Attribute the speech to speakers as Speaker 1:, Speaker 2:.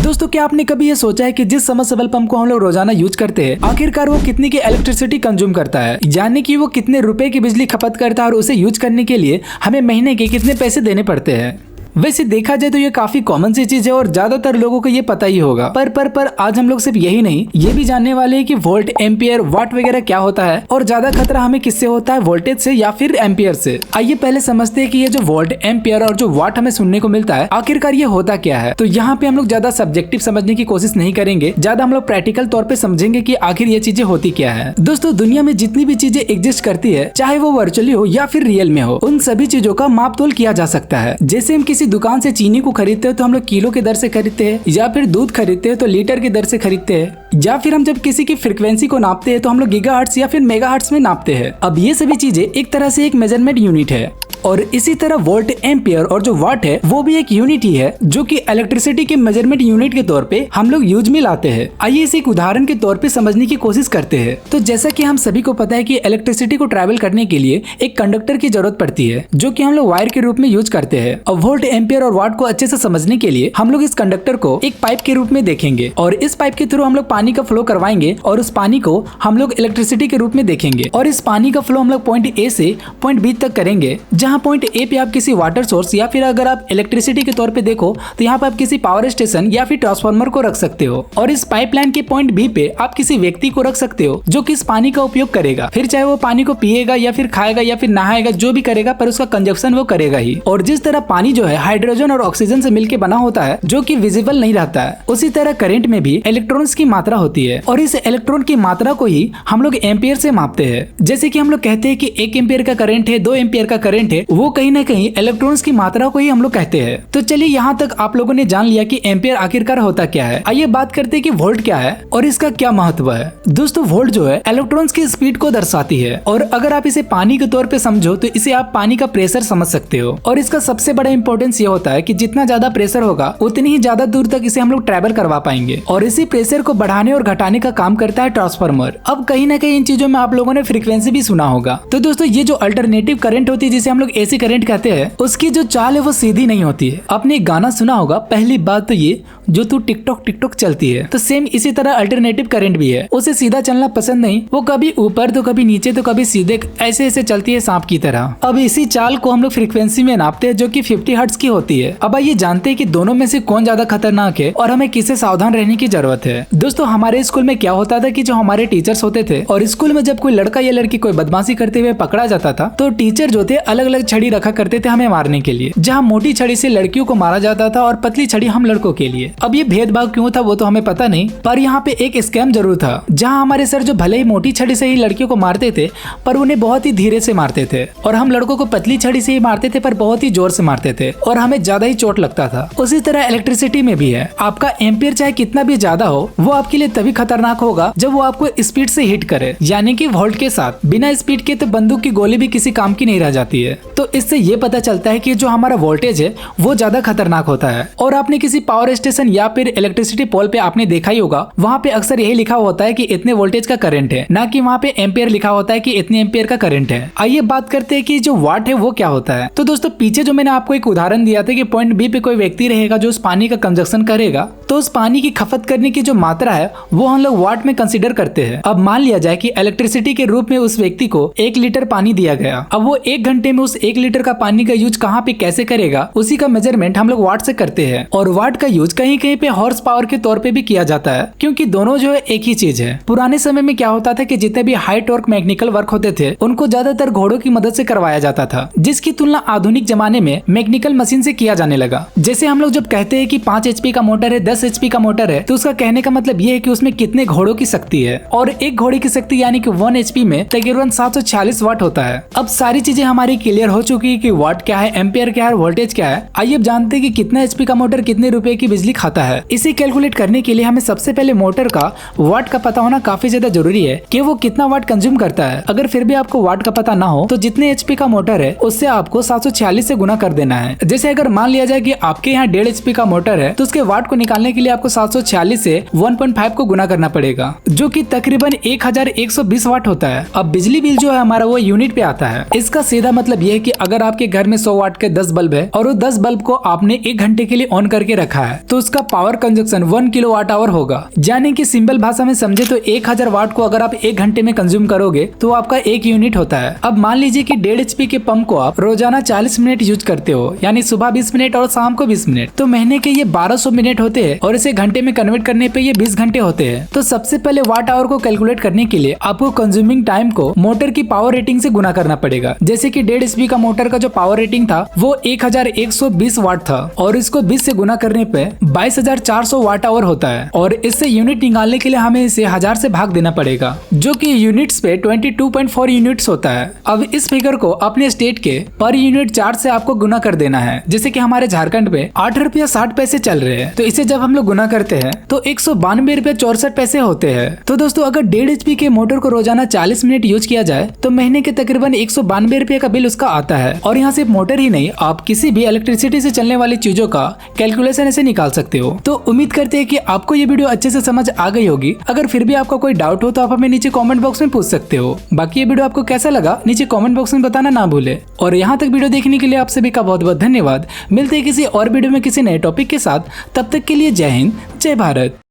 Speaker 1: दोस्तों क्या आपने कभी ये सोचा है कि जिस सबमर्सिबल पंप को हम लोग रोजाना यूज करते हैं, आखिरकार वो कितनी की इलेक्ट्रिसिटी कंज्यूम करता है, यानी कि वो कितने रुपए की बिजली खपत करता है और उसे यूज करने के लिए हमें महीने के कितने पैसे देने पड़ते हैं। वैसे देखा जाए तो ये काफी कॉमन सी चीज है और ज्यादातर लोगों को ये पता ही होगा। पर आज हम लोग सिर्फ यही नहीं, ये भी जानने वाले हैं कि वोल्ट, एम्पियर, वाट वगैरह क्या होता है और ज्यादा खतरा हमें किससे होता है, वोल्टेज से या फिर एम्पियर से। आइए पहले समझते हैं कि ये जो वोल्ट, एम्पियर और जो वाट हमें सुनने को मिलता है, आखिरकार ये होता क्या है। तो यहाँ पे हम लोग ज्यादा सब्जेक्टिव समझने की कोशिश नहीं करेंगे, ज्यादा हम लोग प्रैक्टिकल तौर पे समझेंगे कि आखिर ये चीजें होती क्या है। दोस्तों दुनिया में जितनी भी चीजें एग्जिस्ट करती है, चाहे वो वर्चुअली हो या फिर रियल में हो, उन सभी चीजों का माप तोल किया जा सकता है। जैसे हम किसी दुकान से चीनी को खरीदते हैं तो हम लोग किलो के दर से खरीदते हैं, या फिर दूध खरीदते हैं तो लीटर की दर से खरीदते हैं, या फिर हम जब किसी की फ्रीक्वेंसी को नापते हैं तो हम लोग गीगाहर्ट्ज या फिर मेगाहर्ट्ज में नापते हैं। अब ये सभी चीजें एक तरह से एक मेजरमेंट यूनिट है और इसी तरह वोल्ट, एम्पियर और जो वाट है वो भी एक यूनिट ही है जो कि इलेक्ट्रिसिटी के मेजरमेंट यूनिट के तौर पे हम लोग यूज में लाते हैं। आइए इसे एक उदाहरण के तौर पे समझने की कोशिश करते हैं। तो जैसा कि हम सभी को पता है कि इलेक्ट्रिसिटी को ट्रैवल करने के लिए एक कंडक्टर की जरूरत पड़ती है जो कि हम लोग वायर के रूप में यूज करते हैं। अब वोल्ट, एम्पियर और वाट को अच्छे से समझने के लिए हम लोग इस कंडक्टर को एक पाइप के रूप में देखेंगे और इस पाइप के थ्रू हम लोग पानी का फ्लो करवाएंगे और उस पानी को हम लोग इलेक्ट्रिसिटी के रूप में देखेंगे और इस पानी का फ्लो हम लोग पॉइंट ए से पॉइंट बी तक करेंगे, जहाँ पॉइंट ए पे आप किसी वाटर सोर्स या फिर अगर आप इलेक्ट्रिसिटी के तौर पे देखो तो यहाँ पे आप किसी पावर स्टेशन या फिर ट्रांसफार्मर को रख सकते हो और इस पाइपलाइन के पॉइंट बी पे आप किसी व्यक्ति को रख सकते हो जो कि इस पानी का उपयोग करेगा। फिर चाहे वो पानी को पिएगा या फिर खाएगा या फिर नहाएगा, जो भी करेगा, पर उसका कंजप्शन वो करेगा ही। और जिस तरह पानी जो है हाइड्रोजन और ऑक्सीजन से मिलकर बना होता है जो कि विजिबल नहीं रहता है, उसी तरह करंट में भी इलेक्ट्रॉन्स की मात्रा होती है और इस इलेक्ट्रॉन की मात्रा को ही हम लोग एम्पियर से मापते हैं। जैसे कि हम लोग कहते हैं कि 1 एम्पियर का करंट है, 2 एम्पियर का करंट है, वो कहीं ना कहीं इलेक्ट्रॉन्स की मात्रा को ही हम लोग कहते हैं। तो चलिए यहाँ तक आप लोगों ने जान लिया कि एम्पियर आखिरकार होता क्या है। आइए बात करते हैं कि वोल्ट क्या है और इसका क्या महत्व है। दोस्तों वोल्ट जो है इलेक्ट्रॉन्स की स्पीड को दर्शाती है और अगर आप इसे पानी के तौर पे समझो तो इसे आप पानी का प्रेशर समझ सकते हो और इसका सबसे बड़ा इंपॉर्टेंस ये होता है कि जितना ज्यादा प्रेशर होगा उतनी ही ज्यादा दूर तक इसे हम लोग ट्रेवल करवा पाएंगे और इसी प्रेशर को बढ़ाने और घटाने का काम करता है ट्रांसफार्मर। अब कहीं ना कहीं इन चीजों में आप लोगों ने फ्रीक्वेंसी भी सुना होगा। तो दोस्तों ये जो अल्टरनेटिव करंट होती है जिसे हम लोग एसी करंट कहते हैं, उसकी जो चाल है वो सीधी नहीं होती है। आपने एक गाना सुना होगा, पहली बात तो ये जो तू टिकटॉक टिकटॉक चलती है, तो सेम इसी तरह अल्टरनेटिव करंट भी है। उसे सीधा चलना पसंद नहीं, वो कभी ऊपर तो कभी नीचे तो कभी सीधे ऐसे ऐसे चलती है सांप की तरह। अब इसी चाल को हम लोग फ्रीक्वेंसी में नापते हैं जो कि 50 हर्ट्ज की होती है। अब आइए जानते हैं कि दोनों में से कौन ज्यादा खतरनाक है और हमें किससे सावधान रहने की जरूरत है। दोस्तों हमारे स्कूल में क्या होता था कि जो हमारे टीचर्स होते थे और स्कूल में जब कोई लड़का या लड़की कोई बदमाशी करते हुए पकड़ा जाता था तो टीचर जो थे अलग अलग छड़ी रखा करते थे हमें मारने के लिए, जहाँ मोटी छड़ी से लड़कियों को मारा जाता था और पतली छड़ी हम लड़कों के लिए। अब ये भेदभाव क्यों था वो तो हमें पता नहीं, पर यहाँ पे एक स्कैम जरूर था जहाँ हमारे सर जो भले ही मोटी छड़ी से ही लड़कियों को मारते थे पर उन्हें बहुत ही धीरे से मारते थे और हम लड़कों को पतली छड़ी से ही मारते थे पर बहुत ही जोर से मारते थे और हमें ज्यादा ही चोट लगता था। उसी तरह इलेक्ट्रिसिटी में भी है, आपका एम्पियर चाहे कितना भी ज्यादा हो वो आपके लिए तभी खतरनाक होगा जब वो आपको स्पीड से हिट करे, यानी कि वोल्ट के साथ। बिना स्पीड के तो बंदूक की गोली भी किसी काम की नहीं रह जाती है। तो इससे ये पता चलता है कि जो हमारा वोल्टेज है वो ज्यादा खतरनाक होता है। और आपने किसी पावर स्टेशन या फिर इलेक्ट्रिसिटी पोल पे आपने देखा ही होगा, वहाँ पे अक्सर यही लिखा होता है कि इतने वोल्टेज का करंट है, ना कि वहाँ पे एम्पियर लिखा होता है कि इतने एम्पियर का करंट है। आइए बात करते हैं कि जो वाट है वो क्या होता है। तो दोस्तों पीछे जो मैंने आपको एक उदाहरण दिया था कि पॉइंट बी पे कोई व्यक्ति रहेगा जो उस पानी का कंजक्शन करेगा, तो उस पानी की खपत करने की जो मात्रा है वो हम लोग वाट में कंसीडर करते हैं। अब मान लिया जाए कि इलेक्ट्रिसिटी के रूप में उस व्यक्ति को 1 लीटर पानी दिया गया। अब वो 1 घंटे में उस 1 लीटर का पानी का यूज कहाँ पे कैसे करेगा उसी का मेजरमेंट हम लोग वाट से करते हैं। और वाट का यूज कहीं कहीं पे हॉर्स पावर के तौर पे भी किया जाता है क्योंकि दोनों जो है एक ही चीज है। पुराने समय में क्या होता था कि जितने भी हाई टॉर्क मैकेनिकल वर्क होते थे उनको ज्यादातर घोड़ों की मदद से करवाया जाता था, जिसकी तुलना आधुनिक जमाने में मैकेनिकल मशीन से किया जाने लगा। जैसे हम लोग जब कहते हैं कि 5 HP का मोटर है, 10 HP का मोटर है, तो उसका कहने का मतलब ये है कि उसमें कितने घोड़ों की शक्ति है और एक घोड़े की शक्ति यानी कि 1 HP में तकरीबन 746 वाट होता है। अब सारी चीजें हमारी क्लियर हो चुकी है कि वाट क्या है, एम्पियर क्या है, वोल्टेज क्या है। आइए अब जानते हैं कि कितना HP का मोटर कितने रुपए की बिजली खाता है। इसे कैलकुलेट करने के लिए हमें सबसे पहले मोटर का वाट का पता होना काफी ज्यादा जरूरी है कि वो कितना वाट कंज्यूम करता है। अगर फिर भी आपको वाट का पता ना हो तो जितने HP का मोटर है उससे आपको 746 से गुना कर देना है। जैसे अगर मान लिया जाए कि आपके यहाँ 1.5 HP का मोटर है तो उसके वाट को निकालने के लिए आपको 746 से 1.5 को गुना करना पड़ेगा, जो कि तकरीबन 1120 वाट होता है। अब बिजली बिल जो है हमारा वो यूनिट पे आता है। इसका सीधा मतलब ये है कि अगर आपके घर में 100 वाट के 10 बल्ब है और वो 10 बल्ब को आपने 1 घंटे के लिए ऑन करके रखा है तो उसका पावर कंजप्शन 1 किलोवाट आवर होगा। यानी कि सिंपल भाषा में समझे तो 1000 वाट को अगर आप 1 घंटे में कंज्यूम करोगे तो आपका 1 यूनिट होता है। अब मान लीजिए कि 1.5 HP के पंप को आप रोजाना 40 मिनट यूज करते हो, यानी सुबह 20 मिनट और शाम को 20 मिनट, तो महीने के ये 1200 मिनट होते हैं और इसे घंटे में कन्वर्ट करने पे ये 20 घंटे होते हैं। तो सबसे पहले वाट आवर को कैलकुलेट करने के लिए आपको कंज्यूमिंग टाइम को मोटर की पावर रेटिंग से गुना करना पड़ेगा। जैसे कि 1.5 HP का मोटर का जो पावर रेटिंग था वो 1120 वाट था और इसको 20 से गुना करने पे 22,400 वाट आवर होता है और इससे यूनिट निकालने के लिए हमें इसे 1000 से भाग देना पड़ेगा, जो कि यूनिट्स पे 22.4 यूनिट्स होता है। अब इस फिगर को अपने स्टेट के पर यूनिट चार्ज से आपको गुना कर देना है। जैसे कि हमारे झारखंड में 8 रुपया 60 पैसे चल रहे हैं, तो इसे जब हम लोग गुना करते हैं तो 192 रुपया 64 पैसे होते हैं। तो दोस्तों अगर 1.5 HP के मोटर को रोजाना 40 मिनट यूज किया जाए तो महीने के तकरीबन 192 रुपये का बिल उसका आता है। और यहाँ सिर्फ मोटर ही नहीं, आप किसी भी इलेक्ट्रिसिटी से चलने वाली चीजों का कैलकुलेशन ऐसे निकाल सकते हो। तो उम्मीद करते हैं कि आपको ये वीडियो अच्छे से समझ आ गई होगी। अगर फिर भी आपका कोई डाउट हो तो आप हमें नीचे कमेंट बॉक्स में पूछ सकते हो। बाकी ये वीडियो आपको कैसा लगा नीचे कमेंट बॉक्स में बताना ना भूले। और यहाँ तक वीडियो देखने के लिए आप सभी का बहुत बहुत धन्यवाद। मिलते हैं किसी और वीडियो में किसी नए टॉपिक के साथ, तब तक के लिए जय हिंद, जय भारत।